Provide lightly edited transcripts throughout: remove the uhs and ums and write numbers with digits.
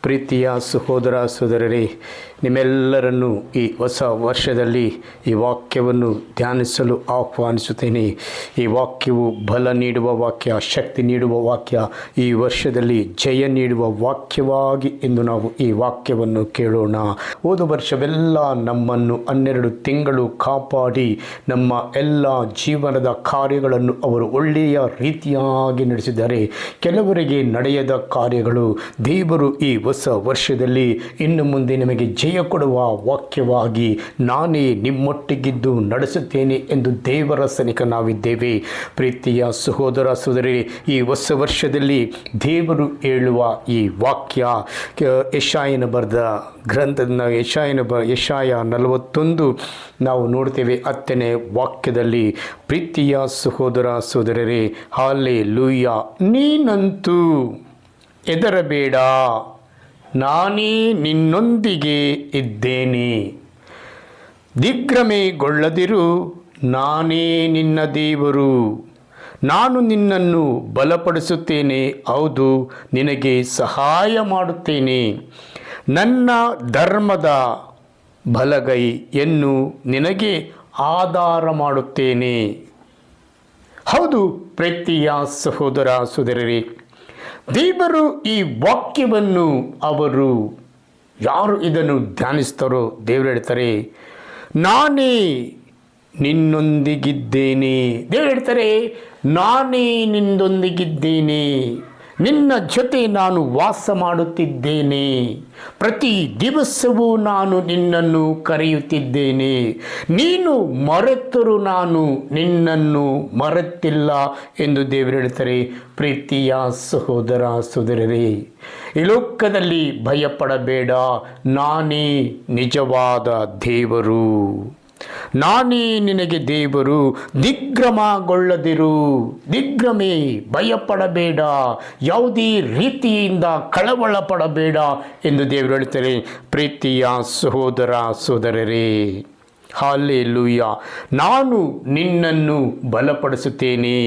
ಪ್ರೀತಿಯ ಸಹೋದರ ಸಹೋದರರೇ, ನಿಮ್ಮೆಲ್ಲರನ್ನು ಈ ಹೊಸ ವರ್ಷದಲ್ಲಿ ಈ ವಾಕ್ಯವನ್ನು ಧ್ಯಾನಿಸಲು ಆಹ್ವಾನಿಸುತ್ತೇನೆ. ಈ ವಾಕ್ಯವು ಬಲ ನೀಡುವ ವಾಕ್ಯ, ಶಕ್ತಿ ನೀಡುವ ವಾಕ್ಯ, ಈ ವರ್ಷದಲ್ಲಿ ಜಯ ನೀಡುವ ವಾಕ್ಯವಾಗಿ ಎಂದು ನಾವು ಈ ವಾಕ್ಯವನ್ನು ಕೇಳೋಣ. ಹೋದ ವರ್ಷವೆಲ್ಲ ನಮ್ಮನ್ನು 12 ತಿಂಗಳು ಕಾಪಾಡಿ ನಮ್ಮ ಎಲ್ಲ ಜೀವನದ ಕಾರ್ಯಗಳನ್ನು ಅವರು ಒಳ್ಳೆಯ ರೀತಿಯಾಗಿ ನಡೆಸಿದ್ದಾರೆ. ಕೆಲವರಿಗೆ ನಡೆಯದ ಕಾರ್ಯಗಳು ದೇವರು ಈ ಹೊಸ ವರ್ಷದಲ್ಲಿ ಇನ್ನು ಮುಂದೆ ನಿಮಗೆ ಜಯ ಕೊಡುವ ವಾಕ್ಯವಾಗಿ ನಾನೇ ನಿಮ್ಮೊಟ್ಟಿಗಿದ್ದು ನಡೆಸುತ್ತೇನೆ ಎಂದು ದೇವರ ಸನಿಕ ನಾವಿದ್ದೇವೆ. ಪ್ರೀತಿಯ ಸಹೋದರ ಸಹೋದರಿ, ಈ ಹೊಸ ವರ್ಷದಲ್ಲಿ ದೇವರು ಹೇಳುವ ಈ ವಾಕ್ಯ ಯೆಶಾಯನ ಬರೆದ ಗ್ರಂಥದ ಯೆಶಾಯ 41 ನಾವು ನೋಡ್ತೇವೆ. 10ನೇ ವಾಕ್ಯದಲ್ಲಿ, ಪ್ರೀತಿಯ ಸಹೋದರ ಸಹೋದರರೇ, ಹಲ್ಲೆಲೂಯಾ, ನೀನಂತೂ ಹೆದರಬೇಡ, ನಾನೇ ನಿನ್ನೊಂದಿಗೆ ಇದ್ದೇನೆ. ದಿಗ್ಭ್ರಮೆಗೊಳ್ಳದಿರು, ನಾನೇ ನಿನ್ನ ದೇವರು. ನಾನು ನಿನ್ನನ್ನು ಬಲಪಡಿಸುತ್ತೇನೆ, ಹೌದು, ನಿನಗೆ ಸಹಾಯ ಮಾಡುತ್ತೇನೆ. ನನ್ನ ಧರ್ಮದ ಬಲಗೈಯನ್ನು ನಿನಗೆ ಆಧಾರ ಮಾಡುತ್ತೇನೆ. ಹೌದು ಪ್ರೀತಿಯ ಸಹೋದರ ಸಹೋದರರೇ, ದೇವರು ಈ ವಾಕ್ಯವನ್ನು ಅವರು ಯಾರು ಇದನ್ನು ಧ್ಯಾನಿಸ್ತಾರೋ ದೇವರು ಹೇಳ್ತಾರೆ, ನಾನೇ ನಿನ್ನೊಂದಿಗಿದ್ದೇನೆ. ದೇವರು ಹೇಳ್ತಾರೆ, ನಾನೇ ನಿನ್ನೊಂದಿಗಿದ್ದೇನೆ, ನಿನ್ನ ಜೊತೆ ನಾನು ವಾಸ ಮಾಡುತ್ತಿದ್ದೇನೆ. ಪ್ರತಿ ದಿವಸವೂ ನಾನು ನಿನ್ನನ್ನು ಕರೆಯುತ್ತಿದ್ದೇನೆ. ನೀನು ಮರೆತರೂ ನಾನು ನಿನ್ನನ್ನು ಮರೆತಿಲ್ಲ ಎಂದು ದೇವರು ಹೇಳ್ತಾರೆ. ಪ್ರೀತಿಯ ಸಹೋದರ ಸಹೋದರರೇ, ಈ ಲೋಕದಲ್ಲಿ ಭಯಪಡಬೇಡ, ನಾನೇ ನಿಜವಾದ ದೇವರು, ನಾನೇ ನಿನಗೆ ದೇವರು. ದಿಗ್ಭ್ರಮೆಗೊಳ್ಳದಿರು, ದಿಗ್ಭ್ರಮೆ, ಭಯಪಡಬೇಡ, ಯಾವುದೇ ರೀತಿಯಿಂದ ಕಳವಳ ಪಡಬೇಡ ಎಂದು ದೇವರು ಹೇಳ್ತಾರೆ. ಪ್ರೀತಿಯ ಸಹೋದರ ಸಹೋದರರೇ, ಹಲ್ಲೆಲೂಯಾ, ನಾನು ನಿನ್ನನ್ನು ಬಲಪಡಿಸುತ್ತೇನೆ.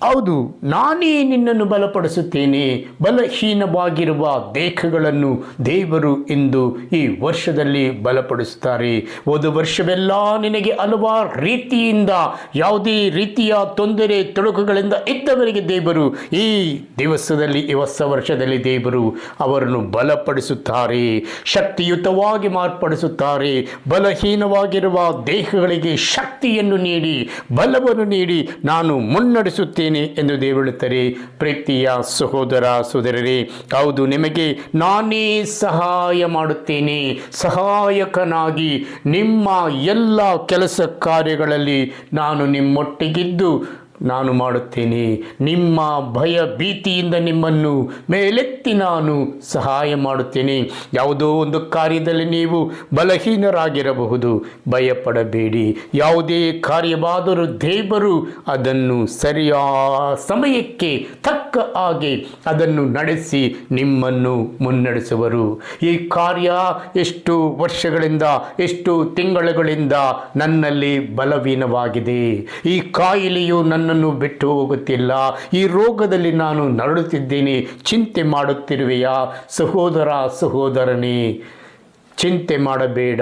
ಹೌದು, ನಾನೇ ನಿನ್ನನ್ನು ಬಲಪಡಿಸುತ್ತೇನೆ. ಬಲಹೀನವಾಗಿರುವ ದೇಹಗಳನ್ನು ದೇವರು ಇಂದು ಈ ವರ್ಷದಲ್ಲಿ ಬಲಪಡಿಸುತ್ತಾರೆ. ಹೋದ ವರ್ಷವೆಲ್ಲ ನಿನಗೆ ಹಲವಾರು ರೀತಿಯಿಂದ ಯಾವುದೇ ರೀತಿಯ ತೊಂದರೆ ತೊಡಕುಗಳಿಂದ ಇದ್ದವರಿಗೆ ದೇವರು ಈ ದಿವಸದಲ್ಲಿ, ಈ ಹೊಸ ವರ್ಷದಲ್ಲಿ ದೇವರು ಅವರನ್ನು ಬಲಪಡಿಸುತ್ತಾರೆ, ಶಕ್ತಿಯುತವಾಗಿ ಮಾರ್ಪಡಿಸುತ್ತಾರೆ. ಬಲಹೀನವಾಗಿರುವ ದೇಹಗಳಿಗೆ ಶಕ್ತಿಯನ್ನು ನೀಡಿ, ಬಲವನ್ನು ನೀಡಿ ನಾನು ಮುನ್ನಡೆಸುತ್ತೇನೆ ಎಂದು ದೇವರು ಹೇಳುತ್ತಾರೆ. ಪ್ರೀತಿಯ ಸಹೋದರ ಸಹೋದರರೇ, ಹೌದು, ನಿಮಗೆ ನಾನೇ ಸಹಾಯ ಮಾಡುತ್ತೇನೆ. ಸಹಾಯಕನಾಗಿ ನಿಮ್ಮ ಎಲ್ಲ ಕೆಲಸ ಕಾರ್ಯಗಳಲ್ಲಿ ನಾನು ನಿಮ್ಮೊಟ್ಟಿಗಿದ್ದು ನಾನು ಮಾಡುತ್ತೇನೆ. ನಿಮ್ಮ ಭಯ ಭೀತಿಯಿಂದ ನಿಮ್ಮನ್ನು ಮೇಲೆತ್ತಿ ನಾನು ಸಹಾಯ ಮಾಡುತ್ತೇನೆ. ಯಾವುದೋ ಒಂದು ಕಾರ್ಯದಲ್ಲಿ ನೀವು ಬಲಹೀನರಾಗಿರಬಹುದು, ಭಯಪಡಬೇಡಿ. ಯಾವುದೇ ಕಾರ್ಯವಾದರೂ ದೇವರು ಅದನ್ನು ಸರಿಯಾದ ಸಮಯಕ್ಕೆ ತಕ್ಕ ಹಾಗೆ ಅದನ್ನು ನಡೆಸಿ ನಿಮ್ಮನ್ನು ಮುನ್ನಡೆಸುವರು. ಈ ಕಾರ್ಯ ಎಷ್ಟು ವರ್ಷಗಳಿಂದ, ಎಷ್ಟು ತಿಂಗಳುಗಳಿಂದ ನನ್ನಲ್ಲಿ ಬಲಹೀನವಾಗಿದೆ. ಈ ಕಾಯಿಲೆಯು ನನ್ನನ್ನು ಬಿಟ್ಟು ಹೋಗುತ್ತಿಲ್ಲ. ಈ ರೋಗದಲ್ಲಿ ನಾನು ನರಳುತ್ತಿದ್ದೇನೆ. ಚಿಂತೆ ಮಾಡುತ್ತಿರುವೆಯಾ ಸಹೋದರ ಸಹೋದರನೇ? ಚಿಂತೆ ಮಾಡಬೇಡ,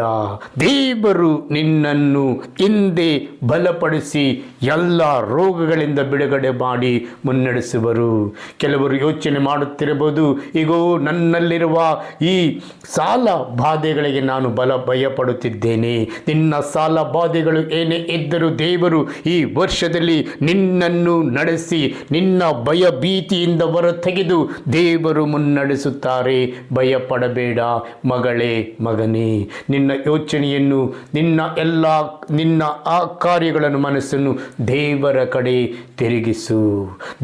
ದೇವರು ನಿನ್ನನ್ನು ಹಿಂದೆ ಬಲಪಡಿಸಿ ಎಲ್ಲ ರೋಗಗಳಿಂದ ಬಿಡುಗಡೆ ಮಾಡಿ ಮುನ್ನಡೆಸುವರು. ಕೆಲವರು ಯೋಚನೆ ಮಾಡುತ್ತಿರಬಹುದು, ಈಗೋ ನನ್ನಲ್ಲಿರುವ ಈ ಸಾಲ ಬಾಧೆಗಳಿಗೆ ನಾನು ಭಯಪಡುತ್ತಿದ್ದೇನೆ. ನಿನ್ನ ಸಾಲ ಬಾಧೆಗಳು ಏನೇ ಇದ್ದರೂ ದೇವರು ಈ ವರ್ಷದಲ್ಲಿ ನಿನ್ನನ್ನು ನಡೆಸಿ ನಿನ್ನ ಭಯ ಭೀತಿಯಿಂದ ಹೊರತೆಗೆದು ದೇವರು ಮುನ್ನಡೆಸುತ್ತಾರೆ. ಭಯಪಡಬೇಡ ಮಗಳೇ, ಮಗನೇ. ನಿನ್ನ ಯೋಚನೆಯನ್ನು, ನಿನ್ನ ಆ ಕಾರ್ಯಗಳನ್ನು, ಮನಸ್ಸನ್ನು ದೇವರ ಕಡೆ ತಿರುಗಿಸು.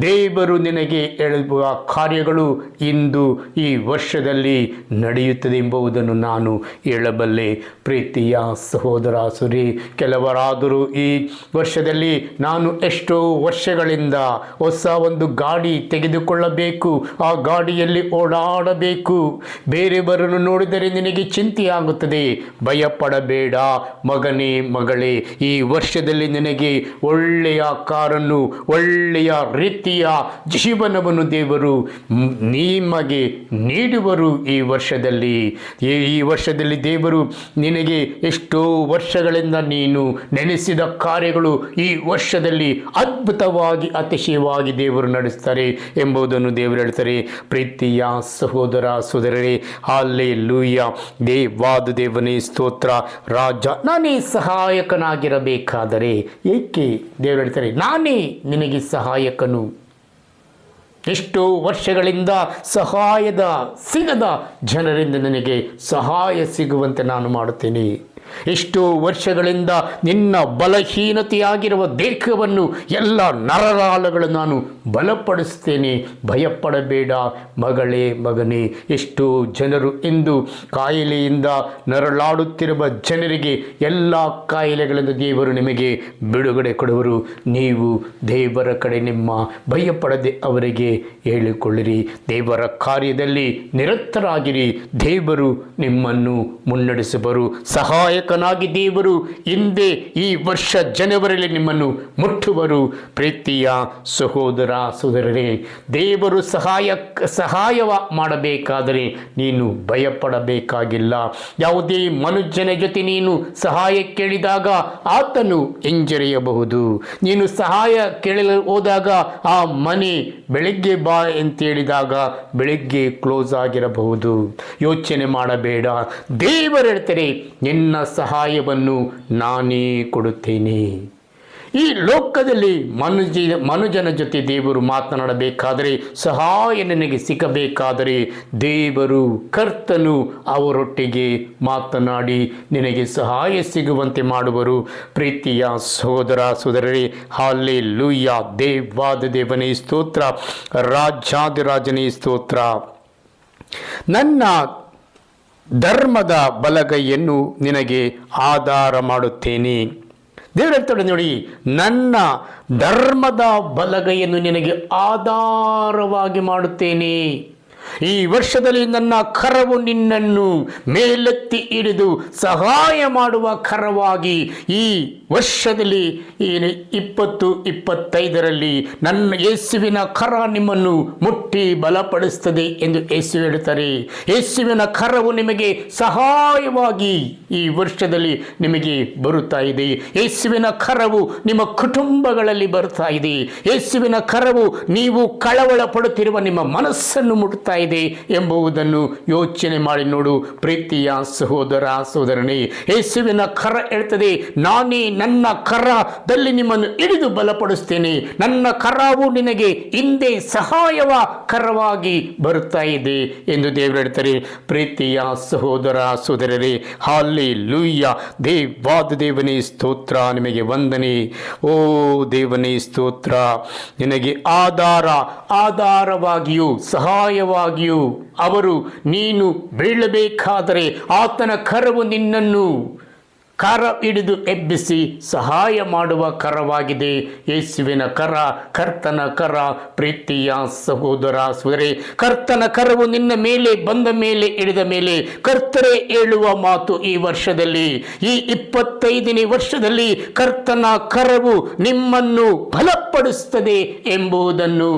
ದೇವರು ನಿನಗೆ ಹೇಳುವ ಕಾರ್ಯಗಳು ಇಂದು ಈ ವರ್ಷದಲ್ಲಿ ನಡೆಯುತ್ತದೆ ಎಂಬುದನ್ನು ನಾನು ಹೇಳಬಲ್ಲೆ. ಪ್ರೀತಿಯ ಸಹೋದರ ಸಹೋದರಿ, ಕೆಲವರಾದರೂ ಈ ವರ್ಷದಲ್ಲಿ ನಾನು ಎಷ್ಟೋ ವರ್ಷಗಳಿಂದ ಹೊಸ ಒಂದು ಗಾಡಿ ತೆಗೆದುಕೊಳ್ಳಬೇಕು, ಆ ಗಾಡಿಯಲ್ಲಿ ಓಡಾಡಬೇಕು, ಬೇರೆಯವರನ್ನು ನೋಡಿದರೆ ನಿನಗೆ ಚಿಂತೆಯಾಗುತ್ತದೆ. ಭಯಪಡಬೇಡ ಮಗನೇ ಮಗಳೇ, ಈ ವರ್ಷದಲ್ಲಿ ನಿನಗೆ ಒಳ್ಳೆಯ ಕಾರನ್ನು, ಒಳ್ಳೆಯ ರೀತಿಯ ಜೀವನವನ್ನು ದೇವರು ನಿಮಗೆ ನೀಡುವರು. ಈ ವರ್ಷದಲ್ಲಿ ದೇವರು ನಿನಗೆ ಎಷ್ಟೋ ವರ್ಷಗಳಿಂದ ನೀನು ನೆನೆಸಿದ ಕಾರ್ಯಗಳು ಈ ವರ್ಷದಲ್ಲಿ ಅದ್ಭುತವಾಗಿ, ಅತಿಶಯವಾಗಿ ದೇವರು ನಡೆಸ್ತಾರೆ ಎಂಬುದನ್ನು ದೇವರು ಹೇಳ್ತಾರೆ. ಪ್ರೀತಿಯ ಸಹೋದರ ಸಹೋದರರೇ, ಹಲ್ಲೆಲೂಯಾ. ದೇವಾದ ದೇವನೇ ಸ್ತೋತ್ರ. ರಾಜ, ನಾನೇ ಸಹಾಯಕನಾಗಿರಬೇಕಾದರೆ ಏಕೆ ದೇವರು ಹೇಳ್ತಾರೆ, ನಾನೇ ನಿನಗೆ ಸಹಾಯಕನು. ಎಷ್ಟೋ ವರ್ಷಗಳಿಂದ ಸಹಾಯದ ಸಿಗದ ಜನರಿಂದ ನನಗೆ ಸಹಾಯ ಸಿಗುವಂತೆ ನಾನು ಮಾಡುತ್ತೇನೆ. ಎಷ್ಟೋ ವರ್ಷಗಳಿಂದ ನಿನ್ನ ಬಲಹೀನತೆಯಾಗಿರುವ ದೇಹವನ್ನು, ಎಲ್ಲ ನರನಾಳಗಳನ್ನು ನಾನು ಬಲಪಡಿಸ್ತೇನೆ. ಭಯಪಡಬೇಡ ಮಗಳೇ ಮಗನೇ. ಎಷ್ಟೋ ಜನರು ಇಂದು ಕಾಯಿಲೆಯಿಂದ ನರಳಾಡುತ್ತಿರುವ ಜನರಿಗೆ ಎಲ್ಲ ಕಾಯಿಲೆಗಳಿಂದ ದೇವರು ನಿಮಗೆ ಬಿಡುಗಡೆ ಕೊಡುವರು. ನೀವು ದೇವರ ಕಡೆ ನಿಮ್ಮ ಭಯಪಡದೆ ಅವರಿಗೆ ಹೇಳಿಕೊಳ್ಳಿರಿ. ದೇವರ ಕಾರ್ಯದಲ್ಲಿ ನಿರತರಾಗಿರಿ. ದೇವರು ನಿಮ್ಮನ್ನು ಮುನ್ನಡೆಸುವರು. ಸಹಾಯಕನಾಗಿ ದೇವರು ಹಿಂದೆ ಈ ವರ್ಷ ಜನವರಿಯಲ್ಲಿ ನಿಮ್ಮನ್ನು ಮುಟ್ಟುವರು. ಪ್ರೀತಿಯ ಸಹೋದರ ಸಹೋದರರೇ, ದೇವರು ಸಹಾಯ ಮಾಡಬೇಕಾದರೆ ನೀನು ಭಯಪಡಬೇಕಾಗಿಲ್ಲ. ಯಾವುದೇ ಮನುಷ್ಯನ ಜೊತೆ ನೀನು ಸಹಾಯ ಕೇಳಿದಾಗ ಆತನು ಹಿಂಜರಿಯಬಹುದು. ನೀನು ಸಹಾಯ ಕೇಳಲು ಹೋದಾಗ ಆ ಮನೆ ಬೆಳಗ್ಗೆ ಬಾ ಅಂತ ಹೇಳಿದಾಗ ಬೆಳಗ್ಗೆ ಕ್ಲೋಸ್ ಆಗಿರಬಹುದು. ಯೋಚನೆ ಮಾಡಬೇಡ. ದೇವರು ಹೇಳ್ತಾರೆ, ನಿನ್ನ ಸಹಾಯವನ್ನು ನಾನೇ ಕೊಡುತ್ತೇನೆ. ಈ ಲೋಕದಲ್ಲಿ ಮನುಜನ ಜೊತೆ ದೇವರು ಮಾತನಾಡಬೇಕಾದರೆ, ಸಹಾಯ ನಿನಗೆ ಸಿಗಬೇಕಾದರೆ ದೇವರು ಕರ್ತನು ಅವರೊಟ್ಟಿಗೆ ಮಾತನಾಡಿ ನಿನಗೆ ಸಹಾಯ ಸಿಗುವಂತೆ ಮಾಡುವರು. ಪ್ರೀತಿಯ ಸಹೋದರ ಸಹೋದರರೇ, ಹಲ್ಲೆಲೂಯಾ. ದೇವಾದ ದೇವನೇ ಸ್ತೋತ್ರ. ರಾಜಾದಿರಾಜನೇ ಸ್ತೋತ್ರ. ನನ್ನ ಧರ್ಮದ ಬಲಗೈಯನ್ನು ನಿನಗೆ ಆಧಾರ ಮಾಡುತ್ತೇನೆ. ದೇವರು ಹೇಳ್ತಾಳೆ ನೋಡಿ, ನನ್ನ ಧರ್ಮದ ಬಲಗೈಯನ್ನು ನಿನಗೆ ಆಧಾರವಾಗಿ ಮಾಡುತ್ತೇನೆ. ಈ ವರ್ಷದಲ್ಲಿ ನನ್ನ ಕರವು ನಿನ್ನನ್ನು ಮೇಲೆತ್ತಿ ಹಿಡಿದು ಸಹಾಯ ಮಾಡುವ ಕರವಾಗಿ ಈ ವರ್ಷದಲ್ಲಿ 2025ರಲ್ಲಿ ನನ್ನ ಯೇಸುವಿನ ಕರ ನಿಮ್ಮನ್ನು ಮುಟ್ಟಿ ಬಲಪಡಿಸುತ್ತದೆ ಎಂದು ಯೇಸು ಹೇಳ್ತಾರೆ. ಯೇಸುವಿನ ಕರವು ನಿಮಗೆ ಸಹಾಯವಾಗಿ ಈ ವರ್ಷದಲ್ಲಿ ನಿಮಗೆ ಬರುತ್ತಾ ಇದೆ. ಯೇಸುವಿನ ಕರವು ನಿಮ್ಮ ಕುಟುಂಬಗಳಲ್ಲಿ ಬರ್ತಾ ಇದೆ. ಯೇಸುವಿನ ಕರವು ನೀವು ಕಳವಳ ಪಡುತ್ತಿರುವ ನಿಮ್ಮ ಮನಸ್ಸನ್ನು ಮುಟ್ತಾ ಇದೆ ಎಂಬುದನ್ನು ಯೋಚನೆ ಮಾಡಿ ನೋಡು. ಪ್ರೀತಿಯ ಸಹೋದರ ಸಹೋದರನೇ, ಯೇಸುವಿನ ಕರ ಹೇಳ್ತದೆ, ನಾನೇ ನನ್ನ ಕರದಲ್ಲಿ ನಿಮ್ಮನ್ನು ಹಿಡಿದು ಬಲಪಡಿಸ್ತೇನೆ. ನನ್ನ ಕರವು ನಿನಗೆ ಹಿಂದೆ ಸಹಾಯವ ಕರವಾಗಿ ಬರುತ್ತಾ ಇದೆ ಎಂದು ದೇವರು ಹೇಳ್ತಾರೆ. ಪ್ರೀತಿಯ ಸಹೋದರ ಸಹೋದರರೇ, ಹಲ್ಲೆಲೂಯಾ. ದೇವಾದ ದೇವನೇ ಸ್ತೋತ್ರ. ನಿಮಗೆ ವಂದನೆ. ಓ ದೇವನೇ ಸ್ತೋತ್ರ. ನಿನಗೆ ಆಧಾರವಾಗಿಯೂ ಸಹಾಯವಾಗಿಯೂ ಅವರು ನೀನು ಬೀಳಬೇಕಾದರೆ ಆತನ ಕರವು ನಿನ್ನನ್ನು ಕರ ಹಿಡಿದು ಎಬ್ಬಿಸಿ ಸಹಾಯ ಮಾಡುವ ಕರವಾಗಿದೆ. ಯೇಸುವಿನ ಕರ, ಕರ್ತನ ಕರ. ಪ್ರೀತಿಯ ಸಹೋದರ ಸಹೋದರಿ, ಕರ್ತನ ಕರವು ನಿನ್ನ ಮೇಲೆ ಬಂದ ಮೇಲೆ ಹಿಡಿದ ಮೇಲೆ ಕರ್ತರೇ ಹೇಳುವ ಮಾತು, ಈ ವರ್ಷದಲ್ಲಿ, ಈ 25ನೇ ವರ್ಷದಲ್ಲಿ ಕರ್ತನ ಕರವು ನಿಮ್ಮನ್ನು ಬಲಪಡಿಸುತ್ತದೆ ಎಂಬುದನ್ನು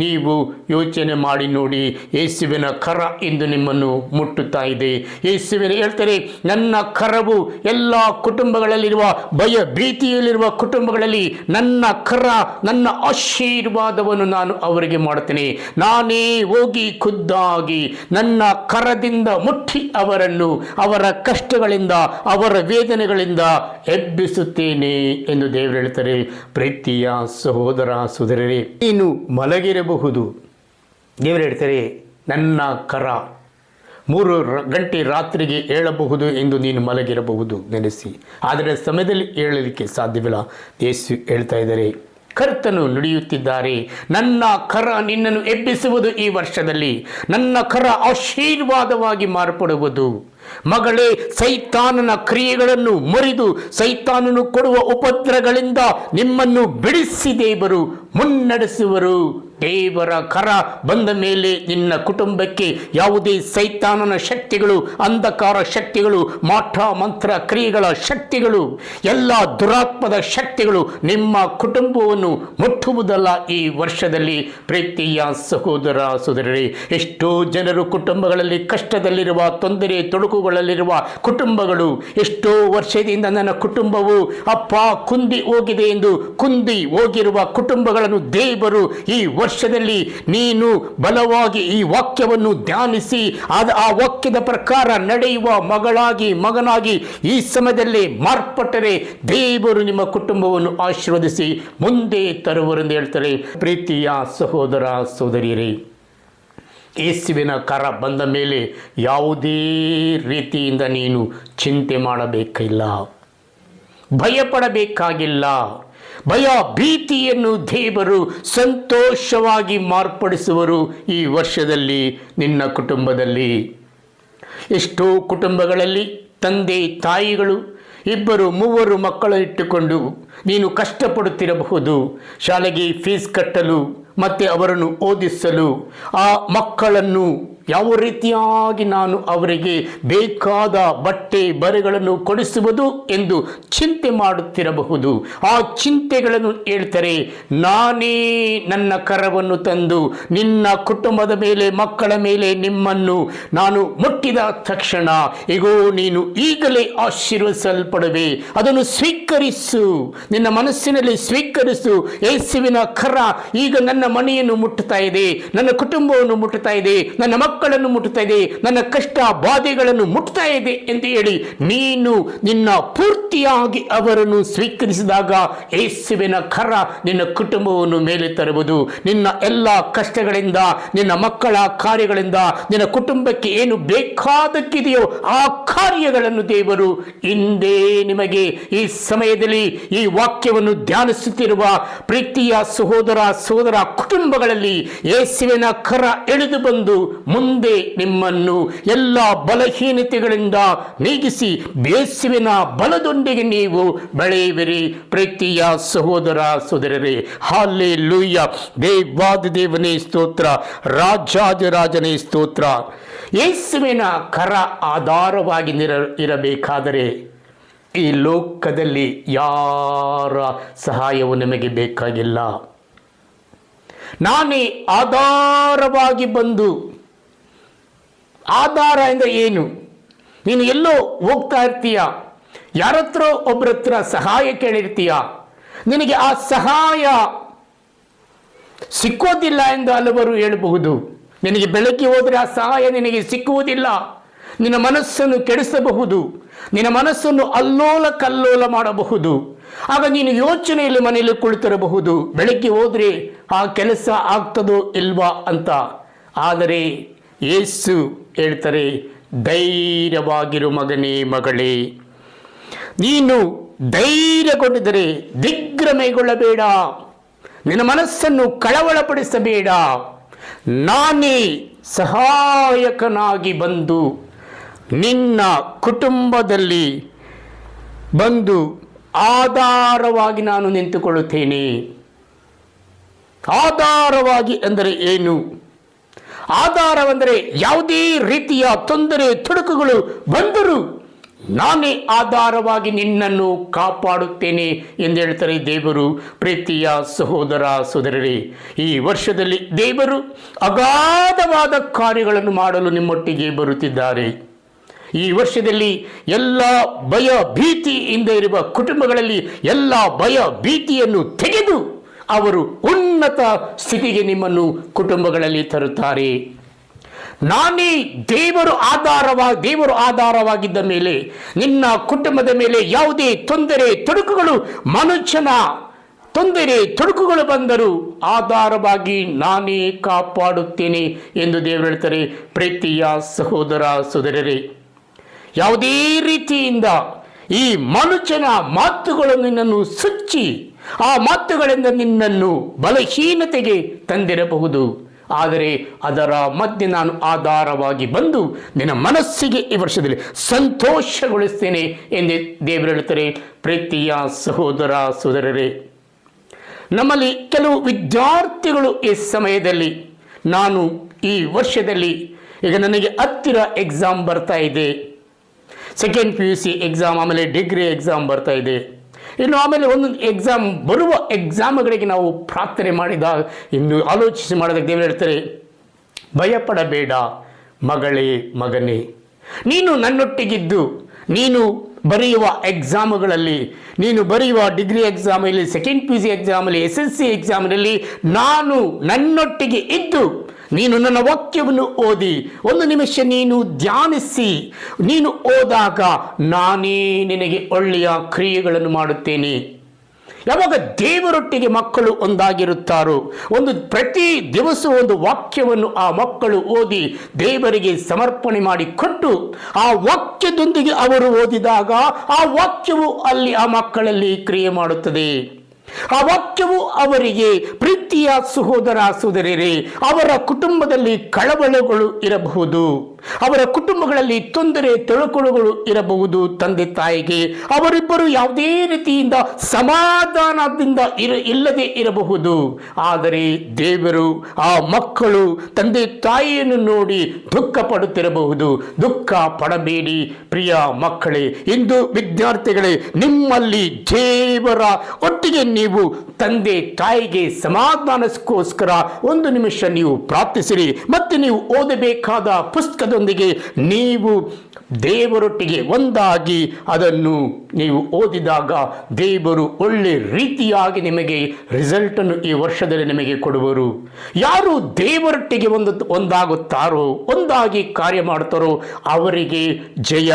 ನೀವು ಯೋಚನೆ ಮಾಡಿ ನೋಡಿ. ಯೇಸುವಿನ ಕರ ಇಂದು ನಿಮ್ಮನ್ನು ಮುಟ್ಟುತ್ತಾ ಇದೆ. ಯೇಸುವಿನ ಹೇಳ್ತಾರೆ, ನನ್ನ ಕರವು ಎಲ್ಲ ಕುಟುಂಬಗಳಲ್ಲಿರುವ ಭಯ ಭೀತಿಯಲ್ಲಿರುವ ಕುಟುಂಬಗಳಲ್ಲಿ ನನ್ನ ಕರ, ನನ್ನ ಆಶೀರ್ವಾದವನ್ನು ನಾನು ಅವರಿಗೆ ಮಾಡುತ್ತೇನೆ. ನಾನೇ ಹೋಗಿ ಖುದ್ದಾಗಿ ನನ್ನ ಕರದಿಂದ ಮುಟ್ಟಿ ಅವರನ್ನು ಅವರ ಕಷ್ಟಗಳಿಂದ, ಅವರ ವೇದನೆಗಳಿಂದ ಎಬ್ಬಿಸುತ್ತೇನೆ ಎಂದು ದೇವರು ಹೇಳ್ತಾರೆ. ಪ್ರೀತಿಯ ಸಹೋದರ ಸಹೋದರರೇ, ನೀನು ಮಲಗಿರಬಹುದು. ದೇವರು ಹೇಳ್ತಾರೆ, ನನ್ನ ಕರ 3 ಗಂಟೆ ರಾತ್ರಿಗೆ ಏಳಬಹುದು ಎಂದು ನೀನು ಮಲಗಿರಬಹುದು ನೆನೆಸಿ, ಆದರೆ ಸಮಯದಲ್ಲಿ ಏಳಲಿಕ್ಕೆ ಸಾಧ್ಯವಿಲ್ಲ. ಯೇಸು ಹೇಳ್ತಾ ಇದ್ದಾರೆ, ಕರ್ತನು ನುಡಿಯುತ್ತಿದ್ದಾರೆ, ನನ್ನ ಕರ ನಿನ್ನನ್ನು ಎಬ್ಬಿಸುವುದು. ಈ ವರ್ಷದಲ್ಲಿ ನನ್ನ ಕರ ಆಶೀರ್ವಾದವಾಗಿ ಮಾರ್ಪಡುವುದು. ಮಗಳೇ, ಸೈತಾನನ ಕ್ರಿಯೆಗಳನ್ನು ಮುರಿದು ಸೈತಾನನು ಕೊಡುವ ಉಪದ್ರಗಳಿಂದ ನಿಮ್ಮನ್ನು ಬಿಡಿಸಿ ದೇವರು ಮುನ್ನಡೆಸುವರು. ದೇವರ ಕರ ಬಂದ ಮೇಲೆ ನಿನ್ನ ಕುಟುಂಬಕ್ಕೆ ಯಾವುದೇ ಸೈತಾನನ ಶಕ್ತಿಗಳು, ಅಂಧಕಾರ ಶಕ್ತಿಗಳು, ಮಾಟ ಮಂತ್ರ ಕ್ರಿಯೆಗಳ ಶಕ್ತಿಗಳು, ಎಲ್ಲ ದುರಾತ್ಮದ ಶಕ್ತಿಗಳು ನಿಮ್ಮ ಕುಟುಂಬವನ್ನು ಮುಟ್ಟುವುದಲ್ಲ ಈ ವರ್ಷದಲ್ಲಿ. ಪ್ರೀತಿಯ ಸಹೋದರ ಸಹೋದರರೇ, ಎಷ್ಟೋ ಜನರು ಕುಟುಂಬಗಳಲ್ಲಿ ಕಷ್ಟದಲ್ಲಿರುವ, ತೊಂದರೆ ತೊಡಕುಗಳಲ್ಲಿರುವ ಕುಟುಂಬಗಳು, ಎಷ್ಟೋ ವರ್ಷದಿಂದ ನನ್ನ ಕುಟುಂಬವು ಅಪ್ಪ ಕುಂದಿ ಹೋಗಿದೆ ಎಂದು ಕುಂದಿ ಹೋಗಿರುವ ಕುಟುಂಬಗಳನ್ನು ದೇವರು ಈ ವರ್ಷದಲ್ಲಿ ನೀನು ಬಲವಾಗಿ ಈ ವಾಕ್ಯವನ್ನು ಧ್ಯಾನಿಸಿ ಆ ವಾಕ್ಯದ ಪ್ರಕಾರ ನಡೆಯುವ ಮಗಳಾಗಿ ಮಗನಾಗಿ ಈ ಸಮಯದಲ್ಲಿ ಮಾರ್ಪಟ್ಟರೆ ದೇವರು ನಿಮ್ಮ ಕುಟುಂಬವನ್ನು ಆಶೀರ್ವದಿಸಿ ಮುಂದೆ ತರುವರೆಂದು ಹೇಳ್ತಾರೆ. ಪ್ರೀತಿಯ ಸಹೋದರ ಸಹೋದರಿಯರೇ, ಯೇಸುವಿನ ಕರ ಬಂದ ಮೇಲೆ ಯಾವುದೇ ರೀತಿಯಿಂದ ನೀನು ಚಿಂತೆ ಮಾಡಬೇಕಿಲ್ಲ, ಭಯಪಡಬೇಕಾಗಿಲ್ಲ. ಭಯ ಭೀತಿಯನ್ನು ದೇವರು ಸಂತೋಷವಾಗಿ ಮಾರ್ಪಡಿಸುವರು ಈ ವರ್ಷದಲ್ಲಿ ನಿನ್ನ ಕುಟುಂಬದಲ್ಲಿ. ಎಷ್ಟೋ ಕುಟುಂಬಗಳಲ್ಲಿ ತಂದೆ ತಾಯಿಗಳು 2-3 ಮಕ್ಕಳು ಇಟ್ಟುಕೊಂಡು ನೀನು ಕಷ್ಟಪಡುತ್ತಿರಬಹುದು. ಶಾಲೆಗೆ ಫೀಸ್ ಕಟ್ಟಲು ಮತ್ತು ಅವರನ್ನು ಓದಿಸಲು, ಆ ಮಕ್ಕಳನ್ನು ಯಾವ ರೀತಿಯಾಗಿ ನಾನು ಅವರಿಗೆ ಬೇಕಾದ ಬಟ್ಟೆ ಬರೆಗಳನ್ನು ಕೊಡಿಸುವುದು ಎಂದು ಚಿಂತೆ ಮಾಡುತ್ತಿರಬಹುದು. ಆ ಚಿಂತೆಗಳನ್ನು ಹೇಳ್ತಾರೆ, ನಾನೇ ನನ್ನ ಕರವನ್ನು ತಂದು ನಿನ್ನ ಕುಟುಂಬದ ಮೇಲೆ, ಮಕ್ಕಳ ಮೇಲೆ ನಿಮ್ಮನ್ನು ನಾನು ಮುಟ್ಟಿದ ತಕ್ಷಣ ಇಗೋ ನೀನು ಈಗಲೇ ಆಶೀರ್ವದಿಸಲ್ಪಡುವೆ. ಅದನ್ನು ಸ್ವೀಕರಿಸು, ನಿನ್ನ ಮನಸ್ಸಿನಲ್ಲಿ ಸ್ವೀಕರಿಸು. ಯೇಸುವಿನ ಕರ ಈಗ ನನ್ನ ಮನೆಯನ್ನು ಮುಟ್ಟುತ್ತಾ ಇದೆ, ನನ್ನ ಕುಟುಂಬವನ್ನು ಮುಟ್ಟುತ್ತಾ ಇದೆ, ನನ್ನ ಮಕ್ಕಳನ್ನು ಮುಟ್ಟುತ್ತಾ ಇದೆ, ನನ್ನ ಕಷ್ಟ ಬಾಧೆಗಳನ್ನು ಮುಟ್ಟುತ್ತಾ ಇದೆ ಎಂದು ಹೇಳಿ ನೀನು ನಿನ್ನ ಪೂರ್ತಿಯಾಗಿ ಅವರನ್ನು ಸ್ವೀಕರಿಸಿದಾಗ ಯೇಸುವಿನ ಕರ ನಿನ್ನ ಕುಟುಂಬವನ್ನು ಮೇಲೆ ತರುವುದು. ನಿನ್ನ ಎಲ್ಲ ಕಷ್ಟಗಳಿಂದ, ನಿನ್ನ ಮಕ್ಕಳ ಕಾರ್ಯಗಳಿಂದ, ನಿನ್ನ ಕುಟುಂಬಕ್ಕೆ ಏನು ಬೇಕಾದಕ್ಕಿದೆಯೋ ಆ ಕಾರ್ಯಗಳನ್ನು ದೇವರು ಹಿಂದೆ ನಿಮಗೆ ಈ ಸಮಯದಲ್ಲಿ ಈ ವಾಕ್ಯವನ್ನು ಧ್ಯಾನಿಸುತ್ತಿರುವ ಪ್ರೀತಿಯ ಸಹೋದರ ಸಹೋದರ ಕುಟುಂಬಗಳಲ್ಲಿ ಯೇಸುವಿನ ಕರ ಎಳೆದು ಬಂದು ಮುಂದೆ ನಿಮ್ಮನ್ನು ಎಲ್ಲ ಬಲಹೀನತೆಗಳಿಂದ ನೀಗಿಸಿ ಯೇಸುವಿನ ಬಲದೊಂದಿಗೆ ನೀವು ಬೆಳೆಯುವಿರಿ. ಪ್ರೀತಿಯ ಸಹೋದರ ಸಹೋದರರೇ, ಹಲ್ಲೆಲೂಯ. ದೇವಾದಿ ದೇವನೇ ಸ್ತೋತ್ರ, ರಾಜಾದಿರಾಜನೇ ಸ್ತೋತ್ರ. ಯೇಸುವಿನ ಕರ ಆಧಾರವಾಗಿ ಇರಬೇಕಾದರೆ ಈ ಲೋಕದಲ್ಲಿ ಯಾರ ಸಹಾಯವು ನಿಮಗೆ ಬೇಕಾಗಿಲ್ಲ. ನಾನೇ ಆಧಾರವಾಗಿ ಬಂದು, ಆಧಾರ ಅಂದರೆ ಏನು? ನೀನು ಎಲ್ಲೋ ಹೋಗ್ತಾ ಇರ್ತೀಯ, ಯಾರತ್ರ ಒಬ್ಬರ ಹತ್ರ ಸಹಾಯ ಕೇಳಿರ್ತೀಯ, ನಿನಗೆ ಆ ಸಹಾಯ ಸಿಕ್ಕೋದಿಲ್ಲ ಎಂದು ಹಲವರು ಹೇಳಬಹುದು. ನಿನಗೆ ಬೆಳಗ್ಗೆ ಹೋದರೆ ಆ ಸಹಾಯ ನಿನಗೆ ಸಿಕ್ಕುವುದಿಲ್ಲ, ನಿನ್ನ ಮನಸ್ಸನ್ನು ಕೆಡಿಸಬಹುದು, ನಿನ್ನ ಮನಸ್ಸನ್ನು ಅಲ್ಲೋಲ ಕಲ್ಲೋಲ ಮಾಡಬಹುದು. ಆಗ ನೀನು ಯೋಚನೆಯಲ್ಲಿ ಮನೆಯಲ್ಲಿ ಕುಳಿತಿರಬಹುದು, ಬೆಳಗ್ಗೆ ಹೋದರೆ ಆ ಕೆಲಸ ಆಗ್ತದೋ ಇಲ್ವಾ ಅಂತ. ಆದರೆ ಯೇಸು ಹೇಳ್ತಾರೆ, ಧೈರ್ಯವಾಗಿರು ಮಗನೇ ಮಗಳೇ, ನೀನು ಧೈರ್ಯಗೊಂಡಿದ್ದರೆ ದಿಗ್ಭ್ರಮೆಗೊಳ್ಳಬೇಡ, ನಿನ್ನ ಮನಸ್ಸನ್ನು ಕಳವಳಪಡಿಸಬೇಡ. ನಾನೇ ಸಹಾಯಕನಾಗಿ ಬಂದು ನಿನ್ನ ಕುಟುಂಬದಲ್ಲಿ ಬಂದು ಆಧಾರವಾಗಿ ನಾನು ನಿಂತುಕೊಳ್ಳುತ್ತೇನೆ. ಆಧಾರವಾಗಿ ಅಂದರೆ ಏನು? ಆಧಾರವೆಂದರೆ ಯಾವುದೇ ರೀತಿಯ ತೊಂದರೆ ತೊಡಕುಗಳು ಬಂದರೂ ನಾನೇ ಆಧಾರವಾಗಿ ನಿನ್ನನ್ನು ಕಾಪಾಡುತ್ತೇನೆ ಎಂದು ಹೇಳ್ತಾರೆ ದೇವರು. ಪ್ರೀತಿಯ ಸಹೋದರ ಸಹೋದರರೇ, ಈ ವರ್ಷದಲ್ಲಿ ದೇವರು ಅಗಾಧವಾದ ಕಾರ್ಯಗಳನ್ನು ಮಾಡಲು ನಿಮ್ಮೊಟ್ಟಿಗೆ ಬರುತ್ತಿದ್ದಾರೆ. ಈ ವರ್ಷದಲ್ಲಿ ಎಲ್ಲ ಭಯ ಭೀತಿಯಿಂದ ಇರುವ ಕುಟುಂಬಗಳಲ್ಲಿ ಎಲ್ಲ ಭಯ ಭೀತಿಯನ್ನು ತೆಗೆದು ಅವರು ಉನ್ನತ ಸ್ಥಿತಿಗೆ ನಿಮ್ಮನ್ನು ಕುಟುಂಬಗಳಲ್ಲಿ ತರುತ್ತಾರೆ. ನಾನೇ ದೇವರು ಆಧಾರವಾಗಿದ್ದ ಮೇಲೆ ನಿನ್ನ ಕುಟುಂಬದ ಮೇಲೆ ಯಾವುದೇ ತೊಂದರೆ ತೊಡಕುಗಳು, ಮನುಷ್ಯನ ತೊಂದರೆ ತೊಡಕುಗಳು ಬಂದರೂ ಆಧಾರವಾಗಿ ನಾನೇ ಕಾಪಾಡುತ್ತೇನೆ ಎಂದು ದೇವರು ಹೇಳ್ತಾರೆ. ಪ್ರೀತಿಯ ಸಹೋದರ ಸಹೋದರರೇ, ಯಾವುದೇ ರೀತಿಯಿಂದ ಈ ಮನುಷ್ಯನ ಮಾತುಗಳು ನಿನ್ನನ್ನು ಸುಚ್ಚಿ ಆ ಮಾತುಗಳಿಂದ ನಿನ್ನನ್ನು ಬಲಹೀನತೆಗೆ ತಂದಿರಬಹುದು. ಆದರೆ ಅದರ ಮಧ್ಯೆ ನಾನು ಆಧಾರವಾಗಿ ಬಂದು ನಿನ್ನ ಮನಸ್ಸಿಗೆ ಈ ವರ್ಷದಲ್ಲಿ ಸಂತೋಷಗೊಳಿಸ್ತೇನೆ ಎಂದು ದೇವರು ಹೇಳ್ತಾರೆ. ಪ್ರೀತಿಯ ಸಹೋದರ ಸಹೋದರರೇ, ನಮ್ಮಲ್ಲಿ ಕೆಲವು ವಿದ್ಯಾರ್ಥಿಗಳು ಈ ಸಮಯದಲ್ಲಿ, ನಾನು ಈ ವರ್ಷದಲ್ಲಿ, ಈಗ ನನಗೆ ಹತ್ತಿರ ಎಕ್ಸಾಮ್ ಬರ್ತಾ ಇದೆ, ಸೆಕೆಂಡ್ PUC ಎಕ್ಸಾಮ್, ಆಮೇಲೆ ಡಿಗ್ರಿ ಎಕ್ಸಾಮ್ ಬರ್ತಾ ಇದೆ, ಇನ್ನು ಆಮೇಲೆ ಒಂದೊಂದು ಎಕ್ಸಾಮ್, ಬರುವ ಎಕ್ಸಾಮ್ಗಳಿಗೆ ನಾವು ಪ್ರಾರ್ಥನೆ ಮಾಡಿದಾಗ, ಇನ್ನು ಆಲೋಚಿಸಿ ಮಾಡಿದಾಗ ದೇವರು ಹೇಳ್ತಾರೆ, ಭಯಪಡಬೇಡ ಮಗಳೇ ಮಗನೇ, ನೀನು ನನ್ನೊಟ್ಟಿಗಿದ್ದು ನೀನು ಬರೆಯುವ ಎಕ್ಸಾಮ್ಗಳಲ್ಲಿ, ನೀನು ಬರೆಯುವ ಡಿಗ್ರಿ ಎಕ್ಸಾಮಲ್ಲಿ, ಸೆಕೆಂಡ್ PUC ಎಕ್ಸಾಮಲ್ಲಿ, SSC ಎಕ್ಸಾಮ್ನಲ್ಲಿ ನಾನು ನನ್ನೊಟ್ಟಿಗೆ ಇದ್ದು ನೀನು ನನ್ನ ವಾಕ್ಯವನ್ನು ಓದಿ ಒಂದು ನಿಮಿಷ ನೀನು ಧ್ಯಾನಿಸಿ ನೀನು ಓದಾಗ ನಾನೇ ನಿನಗೆ ಒಳ್ಳೆಯ ಕ್ರಿಯೆಗಳನ್ನು ಮಾಡುತ್ತೇನೆ. ಯಾವಾಗ ದೇವರೊಟ್ಟಿಗೆ ಮಕ್ಕಳು ಒಂದಾಗಿರುತ್ತಾರೋ, ಪ್ರತಿ ದಿವಸ ಒಂದು ವಾಕ್ಯವನ್ನು ಆ ಮಕ್ಕಳು ಓದಿ ದೇವರಿಗೆ ಸಮರ್ಪಣೆ ಮಾಡಿ ಕೊಟ್ಟು ಆ ವಾಕ್ಯದೊಂದಿಗೆ ಅವರು ಓದಿದಾಗ ಆ ವಾಕ್ಯವು ಅಲ್ಲಿ ಆ ಮಕ್ಕಳಲ್ಲಿ ಕ್ರಿಯೆ ಮಾಡುತ್ತದೆ. ಆ ವಾಕ್ಯವು ಅವರಿಗೆ, ಪ್ರೀತಿಯ ಸಹೋದರ ಸಹೋದರಿಯರೇ, ಅವರ ಕುಟುಂಬದಲ್ಲಿ ಕಳವಳಗಳು ಇರಬಹುದು, ಅವರ ಕುಟುಂಬಗಳಲ್ಲಿ ತೊಂದರೆ ತೊಳಕುಗಳು ಇರಬಹುದು. ತಂದೆ ತಾಯಿಗೆ ಅವರಿಬ್ಬರು ಯಾವುದೇ ರೀತಿಯಿಂದ ಸಮಾಧಾನದಿಂದ ಇಲ್ಲದೆ ಇರಬಹುದು. ಆದರೆ ದೇವರು ಆ ಮಕ್ಕಳು ತಂದೆ ತಾಯಿಯನ್ನು ನೋಡಿ ದುಃಖ ಪಡುತ್ತಿರಬಹುದು. ದುಃಖ ಪಡಬೇಡಿ ಪ್ರಿಯ ಮಕ್ಕಳೇ. ಇಂದು ವಿದ್ಯಾರ್ಥಿಗಳೇ, ನಿಮ್ಮಲ್ಲಿ ದೇವರ ಒಟ್ಟಿಗೆ ನೀವು ತಂದೆ ತಾಯಿಗೆ ಸಮಾಧಾನಕ್ಕೋಸ್ಕರ ಒಂದು ನಿಮಿಷ ನೀವು ಪ್ರಾರ್ಥಿಸಿರಿ. ಮತ್ತೆ ನೀವು ಓದಬೇಕಾದ ಪುಸ್ತಕದೊಂದಿಗೆ ನೀವು ದೇವರೊಟ್ಟಿಗೆ ಒಂದಾಗಿ ಅದನ್ನು ನೀವು ಓದಿದಾಗ ದೇವರು ಒಳ್ಳೆ ರೀತಿಯಾಗಿ ನಿಮಗೆ ರಿಸಲ್ಟನ್ನು ಈ ವರ್ಷದಲ್ಲಿ ನಿಮಗೆ ಕೊಡುವರು. ಯಾರು ದೇವರೊಟ್ಟಿಗೆ ಒಂದಾಗುತ್ತಾರೋ, ಒಂದಾಗಿ ಕಾರ್ಯ ಮಾಡ್ತಾರೋ ಅವರಿಗೆ ಜಯ.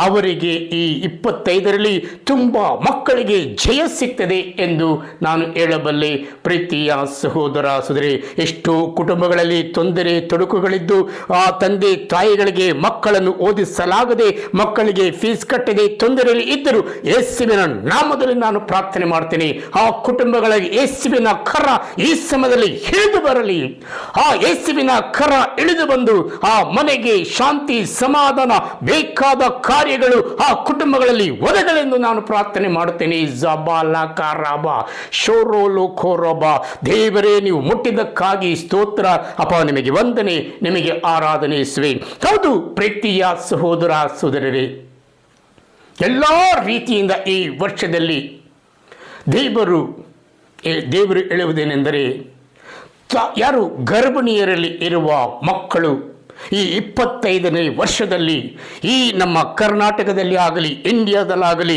ಅವರಿಗೆ ಈ 25ರಲ್ಲಿ ತುಂಬ ಮಕ್ಕಳಿಗೆ ಜಯ ಸಿಗ್ತದೆ ಎಂದು ನಾನು ಹೇಳಬಲ್ಲೆ. ಪ್ರೀತಿಯ ಸಹೋದರ ಸಹೋದರಿ, ಎಷ್ಟೋ ಕುಟುಂಬಗಳಲ್ಲಿ ತೊಂದರೆ ತೊಡಕುಗಳಿದ್ದು ಆ ತಂದೆ ತಾಯಿಗಳಿಗೆ ಮಕ್ಕಳನ್ನು ಓದಿಸಲಾಗದೆ, ಮಕ್ಕಳಿಗೆ ಫೀಸ್ ಕಟ್ಟದೆ ತೊಂದರೆಯಲ್ಲಿ ಇದ್ದರು. ಯೇಸುವಿನ ನಾಮದಲ್ಲಿ ನಾನು ಪ್ರಾರ್ಥನೆ ಮಾಡ್ತೇನೆ, ಆ ಕುಟುಂಬಗಳಿಗೆ ಯೇಸುವಿನ ಕರ ಈ ಸಮಯದಲ್ಲಿ ಇಳಿದು ಬರಲಿ. ಆ ಯೇಸುವಿನ ಕರ ಇಳಿದು ಬಂದು ಆ ಮನೆಗೆ ಶಾಂತಿ ಸಮಾಧಾನ ಬೇಕಾದ ಕಾರ್ಯಗಳು ಆ ಕುಟುಂಬಗಳಲ್ಲಿ ಒದಗಲೆಂದು ನಾನು ಪ್ರಾರ್ಥನೆ ಮಾಡುತ್ತೇನೆ. ದೇವರೇ, ನೀವು ಮುಟ್ಟಿದ್ದಕ್ಕಾಗಿ ಸ್ತೋತ್ರ ಅಪ್ಪ, ನಿಮಗೆ ವಂದನೆ, ನಿಮಗೆ ಆರಾಧನೆ ಇಸುವೆ. ಹೌದು ಪ್ರೀತಿಯ ಸಹೋದರ ಸಹೋದರರೇ, ಎಲ್ಲ ರೀತಿಯಿಂದ ಈ ವರ್ಷದಲ್ಲಿ ದೇವರು ಹೇಳುವುದೇನೆಂದರೆ, ಯಾರು ಗರ್ಭಿಣಿಯರಲ್ಲಿ ಇರುವ ಮಕ್ಕಳು ಈ 25ನೇ ವರ್ಷದಲ್ಲಿ ಈ ನಮ್ಮ ಕರ್ನಾಟಕದಲ್ಲಿ ಆಗಲಿ ಇಂಡಿಯಾದಲ್ಲಾಗಲಿ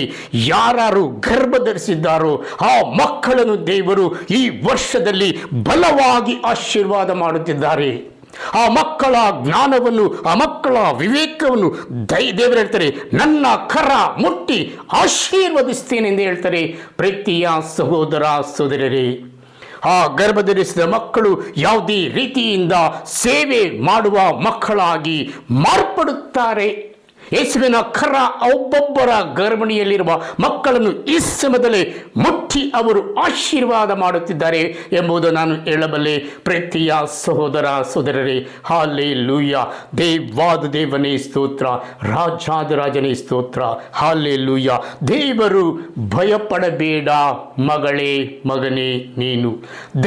ಯಾರು ಗರ್ಭ ಧರಿಸಿದ್ದಾರೋ ಆ ಮಕ್ಕಳನ್ನು ದೇವರು ಈ ವರ್ಷದಲ್ಲಿ ಬಲವಾಗಿ ಆಶೀರ್ವಾದ ಮಾಡುತ್ತಿದ್ದಾರೆ. ಆ ಮಕ್ಕಳ ಜ್ಞಾನವನ್ನು, ಆ ಮಕ್ಕಳ ವಿವೇಕವನ್ನು ದೇವರು ಹೇಳ್ತಾರೆ, ನನ್ನ ಕರ ಮುಟ್ಟಿ ಆಶೀರ್ವದಿಸ್ತೇನೆ ಎಂದು ಹೇಳ್ತಾರೆ. ಪ್ರೀತಿಯ ಸಹೋದರ ಸಹೋದರರೇ, ಆ ಗರ್ಭಧರಿಸಿದ ಮಕ್ಕಳು ಯಾವುದೇ ರೀತಿಯಿಂದ ಸೇವೆ ಮಾಡುವ ಮಕ್ಕಳಾಗಿ ಮಾರ್ಪಡುತ್ತಾರೆ. ಯೇಸುವಿನ ಕರ ಒಬ್ಬೊಬ್ಬರ ಗರ್ಭಿಣಿಯಲ್ಲಿರುವ ಮಕ್ಕಳನ್ನು ಈ ಸಮಯದಲ್ಲಿ ಮುಟ್ಟಿ ಅವರು ಆಶೀರ್ವಾದ ಮಾಡುತ್ತಿದ್ದಾರೆ ಎಂಬುದು ನಾನು ಹೇಳಬಲ್ಲೆ. ಪ್ರೀತಿಯ ಸಹೋದರ ಸಹೋದರರೇ, ಹಾಲೆಲೂಯಾ. ದೇವಾದ ದೇವನೇ ಸ್ತೋತ್ರ, ರಾಜಾದಿರಾಜನೇ ಸ್ತೋತ್ರ, ಹಾಲೆಲೂಯಾ. ದೇವರು ಭಯಪಡಬೇಡ ಮಗಳೇ ಮಗನೇ, ನೀನು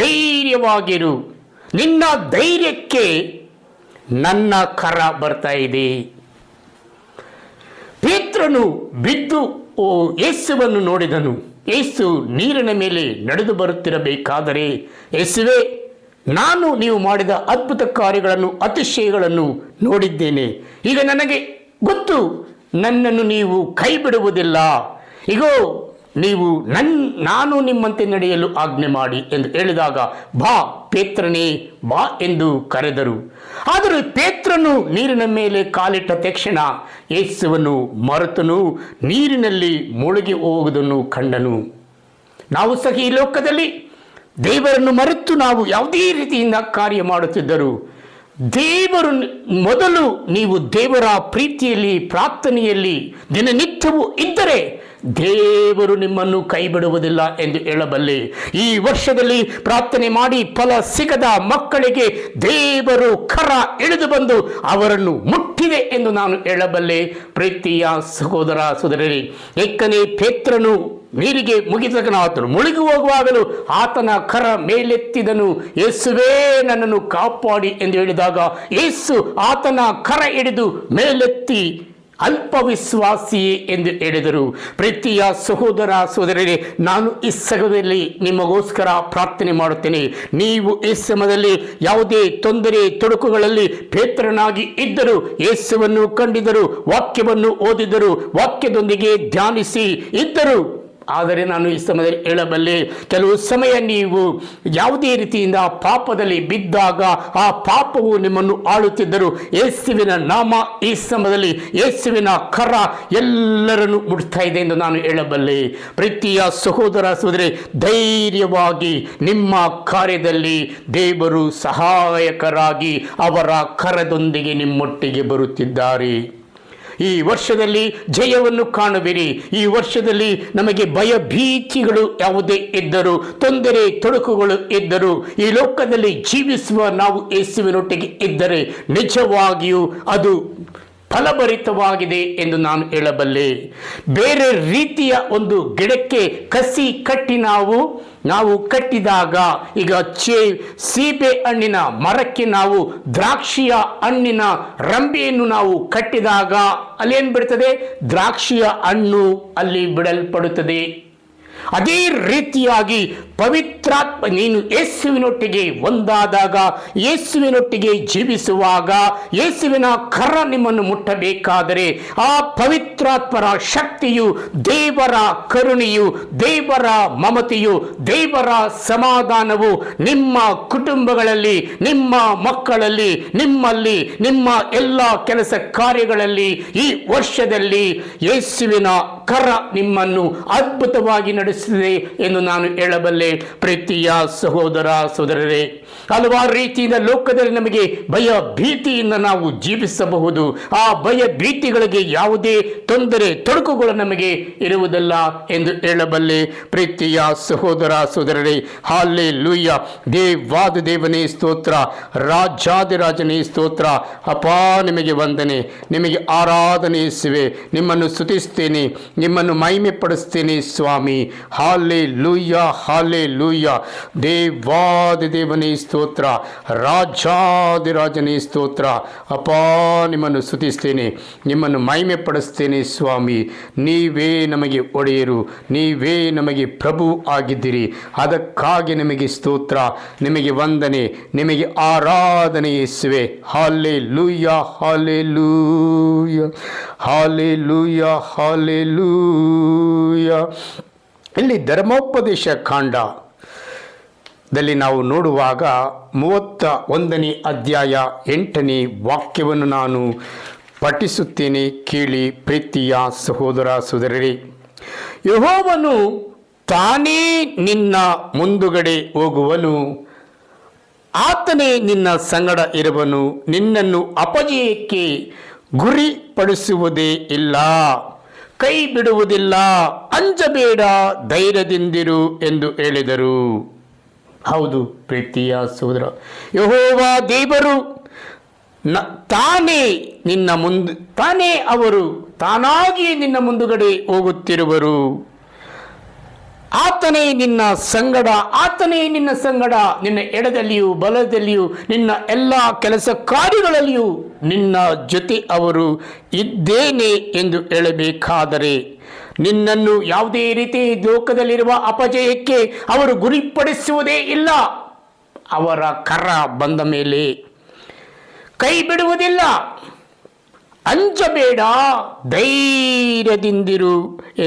ಧೈರ್ಯವಾಗಿರು, ನಿನ್ನ ಧೈರ್ಯಕ್ಕೆ ನನ್ನ ಕರ ಬರ್ತಾ ಇದೆ. ಪೇತ್ರನು ಬಿದ್ದು ಯೇಸುವನ್ನು ನೋಡಿದನು. ಯೇಸು ನೀರಿನ ಮೇಲೆ ನಡೆದು ಬರುತ್ತಿರಬೇಕಾದರೆ, ಯೇಸುವೇ, ನಾನು ನೀವು ಮಾಡಿದ ಅದ್ಭುತ ಕಾರ್ಯಗಳನ್ನು, ಅತಿಶಯಗಳನ್ನು ನೋಡಿದ್ದೇನೆ. ಈಗ ನನಗೆ ಗೊತ್ತು, ನನ್ನನ್ನು ನೀವು ಕೈ ಬಿಡುವುದಿಲ್ಲ. ಈಗೋ ನೀವು ನಾನು ನಿಮ್ಮಂತೆ ನಡೆಯಲು ಆಜ್ಞೆ ಮಾಡಿ ಎಂದು ಹೇಳಿದಾಗ, ಬಾ ಪೇತ್ರನೇ ಬಾ ಎಂದು ಕರೆದರು. ಆದರೆ ಪೇತ್ರನು ನೀರಿನ ಮೇಲೆ ಕಾಲಿಟ್ಟ ತಕ್ಷಣ ಯೇಸುವನ್ನು ಮರೆತನು, ನೀರಿನಲ್ಲಿ ಮುಳುಗಿ ಹೋಗುವುದನ್ನು ಕಂಡನು. ನಾವು ಸಹ ಈ ಲೋಕದಲ್ಲಿ ದೇವರನ್ನು ಮರೆತು ನಾವು ಯಾವುದೇ ರೀತಿಯಿಂದ ಕಾರ್ಯ ಮಾಡುತ್ತಿದ್ದರು. ದೇವರು ಮೊದಲು ನೀವು ದೇವರ ಪ್ರೀತಿಯಲ್ಲಿ, ಪ್ರಾರ್ಥನೆಯಲ್ಲಿ ದಿನನಿತ್ಯವೂ ಇದ್ದರೆ ದೇವರು ನಿಮ್ಮನ್ನು ಕೈ ಬಿಡುವುದಿಲ್ಲ ಎಂದು ಹೇಳಬಲ್ಲೆ. ಈ ವರ್ಷದಲ್ಲಿ ಪ್ರಾರ್ಥನೆ ಮಾಡಿ ಫಲ ಸಿಗದ ಮಕ್ಕಳಿಗೆ ದೇವರು ಕರ ಇಳಿದು ಬಂದು ಅವರನ್ನು ಮುಟ್ಟಿದೆ ಎಂದು ನಾನು ಹೇಳಬಲ್ಲೆ. ಪ್ರೀತಿಯ ಸಹೋದರ ಸಹೋದರರೇ, ಏಕನೇ ಪೇತ್ರನು ನೀರಿಗೆ ಮುಗಿತಕನಾತನು. ಮುಳುಗಿ ಹೋಗುವಾಗಲೂ ಆತನ ಕರ ಮೇಲೆತ್ತಿದನು, ಯೇಸುವೇ ನನ್ನನ್ನು ಕಾಪಾಡಿ ಎಂದು ಹೇಳಿದಾಗ ಯೇಸು ಆತನ ಕರ ಹಿಡಿದು ಮೇಲೆತ್ತಿ ಅಲ್ಪ ವಿಶ್ವಾಸಿಯೇ ಎಂದು ಹೇಳಿದರು. ಪ್ರೀತಿಯ ಸಹೋದರ ಸಹೋದರರೇ, ನಾನು ಈ ಸಮಯದಲ್ಲಿ ನಿಮಗೋಸ್ಕರ ಪ್ರಾರ್ಥನೆ ಮಾಡುತ್ತೇನೆ. ನೀವು ಈ ಸಮಯದಲ್ಲಿ ಯಾವುದೇ ತೊಂದರೆ ತೊಡಕುಗಳಲ್ಲಿ ಪೇತ್ರನಾಗಿ ಇದ್ದರು, ಯೇಸುವನ್ನು ಕಂಡಿದ್ದರು, ವಾಕ್ಯವನ್ನು ಓದಿದರು, ವಾಕ್ಯದೊಂದಿಗೆ ಧ್ಯಾನಿಸಿ ಇದ್ದರು. ಆದರೆ ನಾನು ಈ ಸಮಯದಲ್ಲಿ ಹೇಳಬಲ್ಲೆ, ಕೆಲವು ಸಮಯ ನೀವು ಯಾವುದೇ ರೀತಿಯಿಂದ ಪಾಪದಲ್ಲಿ ಬಿದ್ದಾಗ ಆ ಪಾಪವು ನಿಮ್ಮನ್ನು ಆಳುತ್ತಿದ್ದರು. ಯೇಸುವಿನ ನಾಮ ಈ ಸಮಯದಲ್ಲಿ, ಯೇಸುವಿನ ಕರ ಎಲ್ಲರನ್ನು ಮುಟ್ತಾ ಇದೆ ಎಂದು ನಾನು ಹೇಳಬಲ್ಲೆ. ಪ್ರೀತಿಯ ಸಹೋದರ ಸಹೋದರಿ, ಧೈರ್ಯವಾಗಿ ನಿಮ್ಮ ಕಾರ್ಯದಲ್ಲಿ ದೇವರು ಸಹಾಯಕರಾಗಿ ಅವರ ಕರದೊಂದಿಗೆ ನಿಮ್ಮೊಟ್ಟಿಗೆ ಬರುತ್ತಿದ್ದಾರೆ. ಈ ವರ್ಷದಲ್ಲಿ ಜಯವನ್ನು ಕಾಣುವಿರಿ. ಈ ವರ್ಷದಲ್ಲಿ ನಮಗೆ ಭಯ ಭೀತಿಗಳು ಯಾವುದೇ ಇದ್ದರೂ, ತೊಂದರೆ ತೊಡಕುಗಳು ಇದ್ದರೂ, ಈ ಲೋಕದಲ್ಲಿ ಜೀವಿಸುವ ನಾವು ಯೇಸುವಿನೊಟ್ಟಿಗೆ ಇದ್ದರೆ ನಿಜವಾಗಿಯೂ ಅದು ಫಲಭರಿತವಾಗಿದೆ ಎಂದು ನಾನು ಹೇಳಬಲ್ಲೆ. ಬೇರೆ ರೀತಿಯ ಒಂದು ಗಿಡಕ್ಕೆ ಕಸಿ ಕಟ್ಟಿ ನಾವು ಕಟ್ಟಿದಾಗ, ಈಗ ಸೀಬೆ ಹಣ್ಣಿನ ಮರಕ್ಕೆ ನಾವು ದ್ರಾಕ್ಷಿಯ ಹಣ್ಣಿನ ರಂಬೆಯನ್ನು ನಾವು ಕಟ್ಟಿದಾಗ ಅಲ್ಲೇನು ಬಿಡುತ್ತದೆ? ದ್ರಾಕ್ಷಿಯ ಹಣ್ಣು ಅಲ್ಲಿ ಬಿಡಲ್ಪಡುತ್ತದೆ. ಅದೇ ರೀತಿಯಾಗಿ ಪವಿತ್ರಾತ್ಮ, ನೀನು ಯೇಸುವಿನೊಟ್ಟಿಗೆ ಒಂದಾದಾಗ, ಯೇಸುವಿನೊಟ್ಟಿಗೆ ಜೀವಿಸುವಾಗ, ಯೇಸುವಿನ ಕರ ನಿಮ್ಮನ್ನು ಮುಟ್ಟಬೇಕಾದರೆ ಆ ಪವಿತ್ರಾತ್ಮರ ಶಕ್ತಿಯು, ದೇವರ ಕರುಣೆಯು, ದೇವರ ಮಮತೆಯು, ದೇವರ ಸಮಾಧಾನವು ನಿಮ್ಮ ಕುಟುಂಬಗಳಲ್ಲಿ, ನಿಮ್ಮ ಮಕ್ಕಳಲ್ಲಿ, ನಿಮ್ಮಲ್ಲಿ, ನಿಮ್ಮ ಎಲ್ಲ ಕೆಲಸ ಕಾರ್ಯಗಳಲ್ಲಿ ಈ ವರ್ಷದಲ್ಲಿ ಯೇಸುವಿನ ಕರ ನಿಮ್ಮನ್ನು ಅದ್ಭುತವಾಗಿ ನಡೆಸಿದೆ ಎಂದು ನಾನು ಹೇಳಬಲ್ಲೆ. ಪ್ರೀತಿಯ ಸಹೋದರ ಸಹೋದರರೇ, ಹಲವಾರು ರೀತಿಯಿಂದ ಲೋಕದಲ್ಲಿ ನಮಗೆ ಭಯ ಭೀತಿಯಿಂದ ನಾವು ಜೀವಿಸಬಹುದು. ಆ ಭಯ ಭೀತಿಗಳಿಗೆ ಯಾವುದೇ ತೊಂದರೆ ತೊಡಕುಗಳು ನಮಗೆ ಇರುವುದಿಲ್ಲ ಎಂದು ಹೇಳಬಲ್ಲೆ. ಪ್ರೀತಿಯ ಸಹೋದರ ಸಹೋದರರೇ, ಹಲ್ಲೆಲೂಯಾ. ದೇವಾದ ದೇವನೇ ಸ್ತೋತ್ರ, ರಾಜಾದಿರಾಜನೇ ಸ್ತೋತ್ರ. ಅಪಾ, ನಿಮಗೆ ವಂದನೆ, ನಿಮಗೆ ಆರಾಧನೆ ಯೇಸುವೆ. ನಿಮ್ಮನ್ನು ಸ್ತುತಿಸ್ತೇನೆ, ನಿಮ್ಮನ್ನು ಮಹಿಮೆ ಪಡಿಸ್ತೇನೆ ಸ್ವಾಮಿ. Hallelujah, hallelujah. ದೇವಾದಿ ದೇವನೇ ಸ್ತೋತ್ರ, ರಾಜಾದಿರಾಜನೇ ಸ್ತೋತ್ರ. ಅಪಾ, ನಿಮ್ಮನ್ನು ಸ್ತುತಿಸ್ತೇನೆ, ನಿಮ್ಮನ್ನು ಮಹಿಮೆ ಪಡಿಸ್ತೇನೆ ಸ್ವಾಮಿ. ನೀವೇ ನಮಗೆ ಒಡೆಯರು, ನೀವೇ ನಮಗೆ ಪ್ರಭು ಆಗಿದ್ದೀರಿ. ಅದಕ್ಕಾಗಿ ನಿಮಗೆ ಸ್ತೋತ್ರ, ನಿಮಗೆ ವಂದನೆ, ನಿಮಗೆ ಆರಾಧನೆ ಯೇಸುವೆ. Hallelujah, hallelujah, hallelujah, hallelujah. ಇಲ್ಲಿ ಧರ್ಮೋಪದೇಶ ಕಾಂಡದಲ್ಲಿ ನಾವು ನೋಡುವಾಗ 31ನೇ ಅಧ್ಯಾಯ 8ನೇ ವಾಕ್ಯವನ್ನು ನಾನು ಪಠಿಸುತ್ತೇನೆ, ಕೇಳಿ ಪ್ರೀತಿಯ ಸಹೋದರ ಸಹೋದರರೇ. ಯೆಹೋವನು ತಾನೇ ನಿನ್ನ ಮುಂದುಗಡೆ ಹೋಗುವನು, ಆತನೇ ನಿನ್ನ ಸಂಗಡ ಇರುವನು, ನಿನ್ನನ್ನು ಅಪಜಯಕ್ಕೆ ಗುರಿಪಡಿಸುವುದೇ ಇಲ್ಲ, ಕೈ ಬಿಡುವುದಿಲ್ಲ, ಅಂಜಬೇಡ, ಧೈರ್ಯದಿಂದಿರು ಎಂದು ಹೇಳಿದರು. ಹೌದು ಪ್ರೀತಿಯ ಸಹೋದರ, ಯೆಹೋವ ದೇವರು ತಾನೇ ನಿನ್ನ ತಾನೇ ಅವರು ತಾನಾಗಿ ನಿನ್ನ ಮುಂದುಗಡೆ ಹೋಗುತ್ತಿರುವರು. ಆತನೇ ನಿನ್ನ ಸಂಗಡ, ಆತನೇ ನಿನ್ನ ಸಂಗಡ, ನಿನ್ನ ಎಡದಲ್ಲಿಯೂ ಬಲದಲ್ಲಿಯೂ, ನಿನ್ನ ಎಲ್ಲ ಕೆಲಸ ಕಾರ್ಯಗಳಲ್ಲಿಯೂ ನಿನ್ನ ಜೊತೆ ಅವರು ಇದ್ದೇನೆ ಎಂದು ಹೇಳಬೇಕಾದರೆ, ನಿನ್ನನ್ನು ಯಾವುದೇ ರೀತಿ ಲೋಕದಲ್ಲಿರುವ ಅಪಜಯಕ್ಕೆ ಅವರು ಗುರಿಪಡಿಸುವುದೇ ಇಲ್ಲ. ಅವರ ಕರ ಬಂದ ಮೇಲೆ ಕೈ ಬಿಡುವುದಿಲ್ಲ. ಅಂಜಬೇಡ, ಧೈರ್ಯದಿಂದಿರು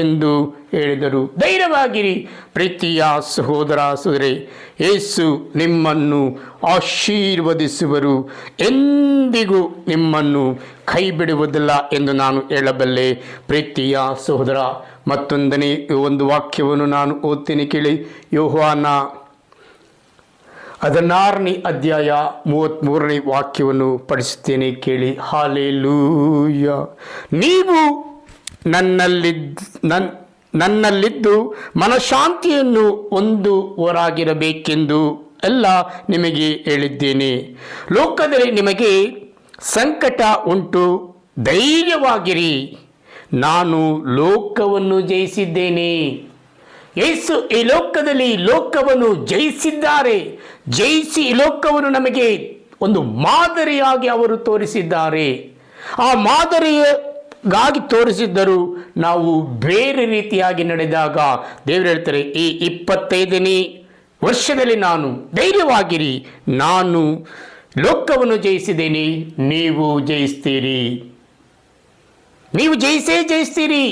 ಎಂದು ಹೇಳಿದರು. ಧೈರ್ಯವಾಗಿರಿ ಪ್ರೀತಿಯ ಸಹೋದರ ಸಹೋದರಿ. ಯೇಸು ನಿಮ್ಮನ್ನು ಆಶೀರ್ವದಿಸುವರು, ಎಂದಿಗೂ ನಿಮ್ಮನ್ನು ಕೈ ಬಿಡುವುದಿಲ್ಲ ಎಂದು ನಾನು ಹೇಳಬಲ್ಲೆ. ಪ್ರೀತಿಯ ಸಹೋದರ, ಮತ್ತೊಂದನೇ ಒಂದು ವಾಕ್ಯವನ್ನು ನಾನು ಓದ್ತೀನಿ, ಕೇಳಿ. ಯೋಹಾನ 16ನೇ ಅಧ್ಯಾಯ 33ನೇ ವಾಕ್ಯವನ್ನು ಪಠಿಸುತ್ತೇನೆ, ಕೇಳಿ. ಹಲ್ಲೆಲೂಯಾ. ನೀವು ನನ್ನಲ್ಲಿದ್ದು ಮನಃಶಾಂತಿಯನ್ನು ಹೊಂದುವರಾಗಿರಬೇಕೆಂದು ಎಲ್ಲ ನಿಮಗೆ ಹೇಳಿದ್ದೇನೆ. ಲೋಕದಲ್ಲಿ ನಿಮಗೆ ಸಂಕಟ ಉಂಟು, ಧೈರ್ಯವಾಗಿರಿ, ನಾನು ಲೋಕವನ್ನು ಜಯಿಸಿದ್ದೇನೆ. ಯೇಸು ಈ ಲೋಕವನ್ನು ಜಯಿಸಿದ್ದಾರೆ. ಜಯಿಸಿ ಈ ಲೋಕವನ್ನು ನಮಗೆ ಒಂದು ಮಾದರಿಯಾಗಿ ಅವರು ತೋರಿಸಿದ್ದಾರೆ. ಆ ಮಾದರಿಯಾಗಿ ತೋರಿಸಿದ್ದರು. ನಾವು ಬೇರೆ ರೀತಿಯಾಗಿ ನಡೆದಾಗ ದೇವರು ಹೇಳ್ತಾರೆ, ಈ 25ನೇ ವರ್ಷದಲ್ಲಿ ನಾನು ಧೈರ್ಯವಾಗಿರಿ, ನಾನು ಲೋಕವನ್ನು ಜಯಿಸಿದ್ದೇನೆ, ನೀವು ಜಯಿಸ್ತೀರಿ, ನೀವು ಜಯಿಸ್ತೀರಿ.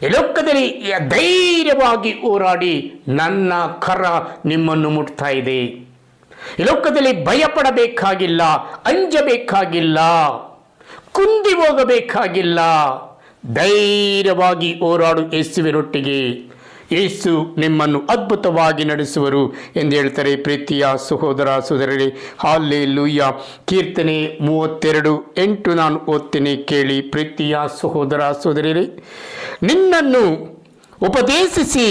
ಈ ಲೋಕದಲ್ಲಿ ಧೈರ್ಯವಾಗಿ ಹೋರಾಡಿ, ನನ್ನ ಕರ ನಿಮ್ಮನ್ನು ಮುಟ್ತಾ ಇದೆ. ಈ ಲೋಕದಲ್ಲಿ ಭಯಪಡಬೇಕಾಗಿಲ್ಲ, ಅಂಜಬೇಕಾಗಿಲ್ಲ, ಕುಂದಿ ಹೋಗಬೇಕಾಗಿಲ್ಲ. ಧೈರ್ಯವಾಗಿ ಹೋರಾಡು ಯೇಸುವಿನೊಟ್ಟಿಗೆ. ಯೇಸು ನಿಮ್ಮನ್ನು ಅದ್ಭುತವಾಗಿ ನಡೆಸುವರು ಎಂದು ಹೇಳ್ತಾರೆ. ಪ್ರೀತಿಯ ಸಹೋದರ ಸಹೋದರರೇ, ಹಲ್ಲೆಲೂಯಾ. ಕೀರ್ತನೆ 32:8 ನಾನು ಓದ್ತೇನೆ, ಕೇಳಿ. ಪ್ರೀತಿಯ ಸಹೋದರ ಸಹೋದರರೇ, ನಿನ್ನನ್ನು ಉಪದೇಶಿಸಿ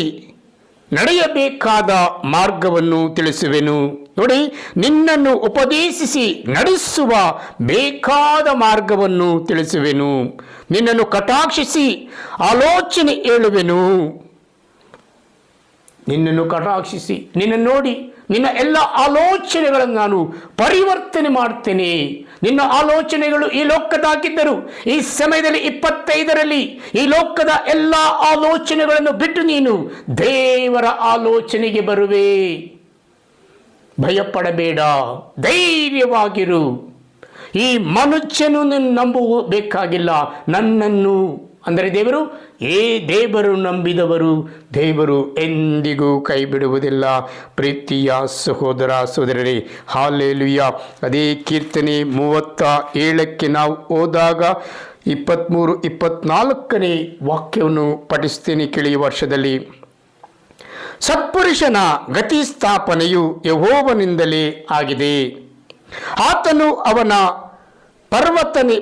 ನಡೆಯಬೇಕಾದ ಮಾರ್ಗವನ್ನು ತಿಳಿಸುವೆನು. ನೋಡಿ, ನಿನ್ನನ್ನು ಉಪದೇಶಿಸಿ ನಡೆಸುವ ಬೇಕಾದ ಮಾರ್ಗವನ್ನು ತಿಳಿಸುವೆನು. ನಿನ್ನನ್ನು ಕಟಾಕ್ಷಿಸಿ ಆಲೋಚನೆ ಹೇಳುವೆನು. ನಿನ್ನನ್ನು ಕಟಾಕ್ಷಿಸಿ, ನಿನ್ನ ನೋಡಿ, ನಿನ್ನ ಎಲ್ಲ ಆಲೋಚನೆಗಳನ್ನು ನಾನು ಪರಿವರ್ತನೆ ಮಾಡ್ತೇನೆ. ನಿನ್ನ ಆಲೋಚನೆಗಳು ಈ ಲೋಕದಾಗಿದ್ದರು, ಈ ಸಮಯದಲ್ಲಿ 25ರಲ್ಲಿ ಈ ಲೋಕದ ಎಲ್ಲ ಆಲೋಚನೆಗಳನ್ನು ಬಿಟ್ಟು ನೀನು ದೇವರ ಆಲೋಚನೆಗೆ ಬರುವೆ. ಭಯಪಡಬೇಡ, ಧೈರ್ಯವಾಗಿರು. ಈ ಮನುಷ್ಯನು ನಂಬಬೇಕಾಗಿಲ್ಲ, ನನ್ನನ್ನು ಅಂದರೆ ದೇವರು ನಂಬಿದವರು ದೇವರು ಎಂದಿಗೂ ಕೈ ಬಿಡುವುದಿಲ್ಲ. ಪ್ರೀತಿಯ ಸಹೋದರ ಸಹೋದರರೇ, ಹಲ್ಲೆಲೂಯಾ. ಅದೇ ಕೀರ್ತನೆ 37ಕ್ಕೆ ನಾವು ಹೋದಾಗ 23-24ನೇ ವಾಕ್ಯವನ್ನು ಪಠಿಸ್ತೇನೆ, ಕೇಳಿ. ವರ್ಷದಲ್ಲಿ ಸತ್ಪುರುಷನ ಗತಿಸ್ಥಾಪನೆಯು ಯೆಹೋವನಿಂದಲೇ ಆಗಿದೆ. ಆತನು ಅವನ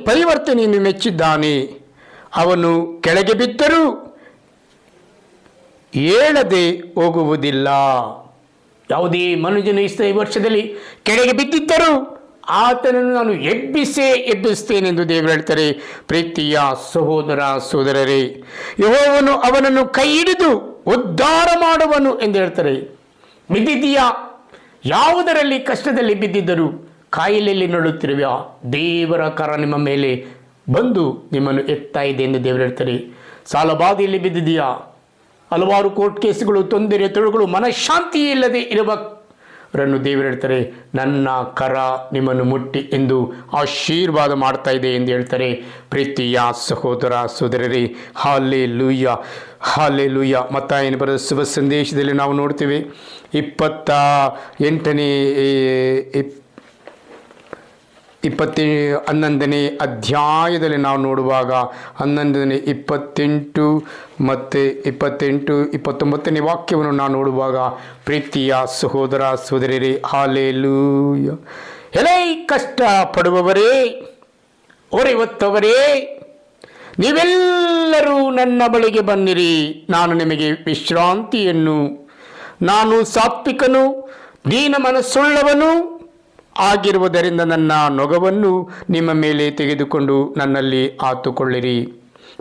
ಪರಿವರ್ತನೆಯನ್ನು ಮೆಚ್ಚಿದ್ದಾನೆ. ಅವನು ಕೆಳಗೆ ಬಿದ್ದರೂ ಏಳದೆ ಹೋಗುವುದಿಲ್ಲ. ಯಾವುದೇ ಮನುಷ್ಯನು ಈ ವರ್ಷದಲ್ಲಿ ಕೆಳಗೆ ಬಿದ್ದಿದ್ದರೂ ಆತನನ್ನು ನಾನು ಎಬ್ಬಿಸ್ತೇನೆ ಎಂದು ದೇವರು ಹೇಳ್ತಾರೆ. ಪ್ರೀತಿಯ ಸಹೋದರ ಸಹೋದರರೇ, ಯೆಹೋವನು ಅವನನ್ನು ಕೈ ಹಿಡಿದು ಉದ್ಧಾರ ಮಾಡುವನು ಎಂದು ಹೇಳ್ತಾರೆ. ಬಿದ್ದಿದ್ದೀಯಾ? ಯಾವುದರಲ್ಲಿ ಕಷ್ಟದಲ್ಲಿ ಬಿದ್ದಿದ್ದರೂ, ಕಾಯಿಲೆಯಲ್ಲಿ ನಡುತ್ತಿರುವ ದೇವರ ಕರ ನಿಮ್ಮ ಮೇಲೆ ಬಂದು ನಿಮ್ಮನ್ನು ಎತ್ತಾ ಇದೆ ಎಂದು ದೇವರು ಹೇಳ್ತಾರೆ. ಸಾಲಬಾಧೆಯಲ್ಲಿ ಬಿದ್ದಿದೆಯಾ? ಹಲವಾರು ಕೋರ್ಟ್ ಕೇಸುಗಳು, ತೊಂದರೆ, ತೊಡಗುಗಳು, ಮನಃಶಾಂತಿ ಇಲ್ಲದೆ ಇರುವವರನ್ನು ದೇವರು ಹೇಳ್ತಾರೆ, ನನ್ನ ಕರ ನಿಮ್ಮನ್ನು ಮುಟ್ಟಿ ಎಂದು ಆಶೀರ್ವಾದ ಮಾಡ್ತಾ ಇದೆ ಎಂದು ಹೇಳ್ತಾರೆ. ಪ್ರೀತಿಯ ಸಹೋದರ ಸಹೋದರರೇ, ಹಲ್ಲೆಲೂಯಾ, ಹಲ್ಲೆಲೂಯಾ. ಮತ್ತಾಯನ ಬರೆದ ಶುಭ ಸಂದೇಶದಲ್ಲಿ ನಾವು ನೋಡ್ತೀವಿ, 11ನೇ ಅಧ್ಯಾಯದಲ್ಲಿ ನಾವು ನೋಡುವಾಗ 11ನೇ 28 ಮತ್ತು 28-29ನೇ ವಾಕ್ಯವನ್ನು ನಾವು ನೋಡುವಾಗ, ಪ್ರೀತಿಯ ಸಹೋದರ ಸಹೋದರರೇ, ಹಲ್ಲೆಲೂಯಾ. ಎಲೈ ಕಷ್ಟ ಪಡುವವರೇ, ಹೊರೆಹೊತ್ತವರೇ, ನೀವೆಲ್ಲರೂ ನನ್ನ ಬಳಿಗೆ ಬನ್ನಿರಿ, ನಾನು ನಿಮಗೆ ವಿಶ್ರಾಂತಿಯನ್ನು. ನಾನು ಸಾತ್ವಿಕನು, ದೀನ ಮನಸ್ಸುಳ್ಳವನು ಆಗಿರುವುದರಿಂದ ನನ್ನ ನೊಗವನ್ನು ನಿಮ್ಮ ಮೇಲೆ ತೆಗೆದುಕೊಂಡು ನನ್ನಲ್ಲಿ ಆತುಕೊಳ್ಳಿರಿ.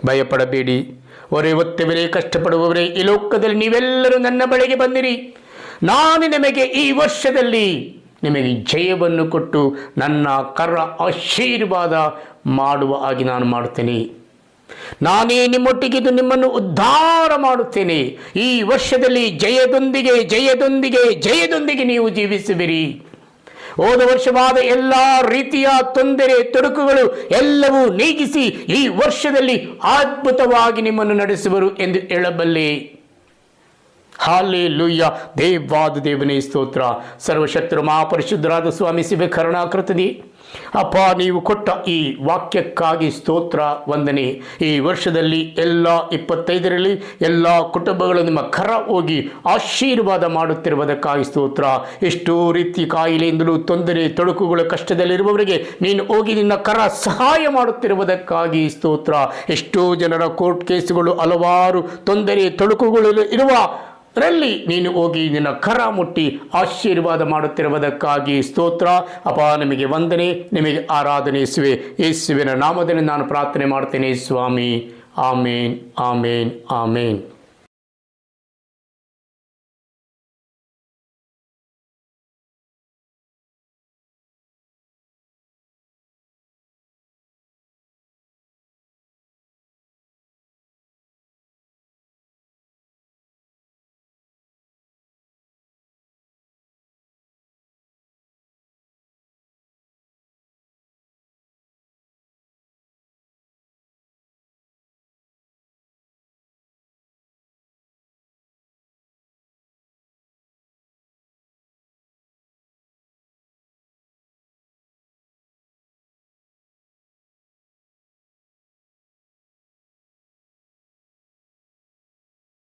ಭಯಪಡಬೇಡಿ, ಹೊರೆಹೊತ್ತವರೇ, ಕಷ್ಟಪಡುವವರೇ, ಈ ಲೋಕದಲ್ಲಿ ನೀವೆಲ್ಲರೂ ನನ್ನ ಬಳಿಗೆ ಬಂದಿರಿ. ನಾನು ನಿಮಗೆ ಈ ವರ್ಷದಲ್ಲಿ ನಿಮಗೆ ಜಯವನ್ನು ಕೊಟ್ಟು ನನ್ನ ಕರ ಆಶೀರ್ವಾದ ಮಾಡುವ ಹಾಗೆ ನಾನು ಮಾಡುತ್ತೇನೆ. ನಾನೇ ನಿಮ್ಮೊಟ್ಟಿಗಿದ್ದು ನಿಮ್ಮನ್ನು ಉದ್ಧಾರ ಮಾಡುತ್ತೇನೆ. ಈ ವರ್ಷದಲ್ಲಿ ಜಯದೊಂದಿಗೆ ನೀವು ಜೀವಿಸುವಿರಿ. ಹೋದ ವರ್ಷವಾದ ಎಲ್ಲ ರೀತಿಯ ತೊಂದರೆ, ತೊಡಕುಗಳು ಎಲ್ಲವೂ ನೀಗಿಸಿ ಈ ವರ್ಷದಲ್ಲಿ ಅದ್ಭುತವಾಗಿ ನಿಮ್ಮನ್ನು ನಡೆಸುವರು ಎಂದು ಹೇಳಬಲ್ಲೆ. ಹಲ್ಲೆಲೂಯಾ. ದೇವಾದ ದೇವನೇ ಸ್ತೋತ್ರ. ಸರ್ವಶಕ್ತರು ಮಹಾಪರಿಶುದ್ಧರಾದ ಸ್ವಾಮಿ ಶಿವ ಕರುಣಾಕೃತದಿ, ಅಪ್ಪ, ನೀವು ಕೊಟ್ಟ ಈ ವಾಕ್ಯಕ್ಕಾಗಿ ಸ್ತೋತ್ರ, ವಂದನೆ. ಈ ವರ್ಷದಲ್ಲಿ ಎಲ್ಲ 25ರಲ್ಲಿ ಎಲ್ಲ ಕುಟುಂಬಗಳು ನಿಮ್ಮ ಕರ ಹೋಗಿ ಆಶೀರ್ವಾದ ಮಾಡುತ್ತಿರುವುದಕ್ಕಾಗಿ ಸ್ತೋತ್ರ. ಎಷ್ಟೋ ರೀತಿ ಕಾಯಿಲೆಯಿಂದಲೂ, ತೊಂದರೆ, ತೊಡಕುಗಳ ಕಷ್ಟದಲ್ಲಿರುವವರಿಗೆ ನೀನು ಹೋಗಿ ನಿನ್ನ ಕರ ಸಹಾಯ ಮಾಡುತ್ತಿರುವುದಕ್ಕಾಗಿ ಸ್ತೋತ್ರ. ಎಷ್ಟೋ ಜನರ ಕೋರ್ಟ್ ಕೇಸುಗಳು, ಹಲವಾರು ತೊಂದರೆ, ತೊಡಕುಗಳು ಇರುವ ರಲ್ಲಿ ನೀನು ಹೋಗಿ ನಿನ್ನ ಕರ ಮುಟ್ಟಿ ಆಶೀರ್ವಾದ ಮಾಡುತ್ತಿರುವುದಕ್ಕಾಗಿ ಸ್ತೋತ್ರ. ಅಪ್ಪ, ನಿಮಗೆ ವಂದನೆ, ನಿಮಗೆ ಆರಾಧನೆ. ಯೇಸುವಿನ ನಾಮದಲ್ಲಿ ನಾನು ಪ್ರಾರ್ಥನೆ ಮಾಡ್ತೇನೆ ಸ್ವಾಮಿ. ಆಮೇನ್, ಆಮೇನ್, ಆಮೇನ್.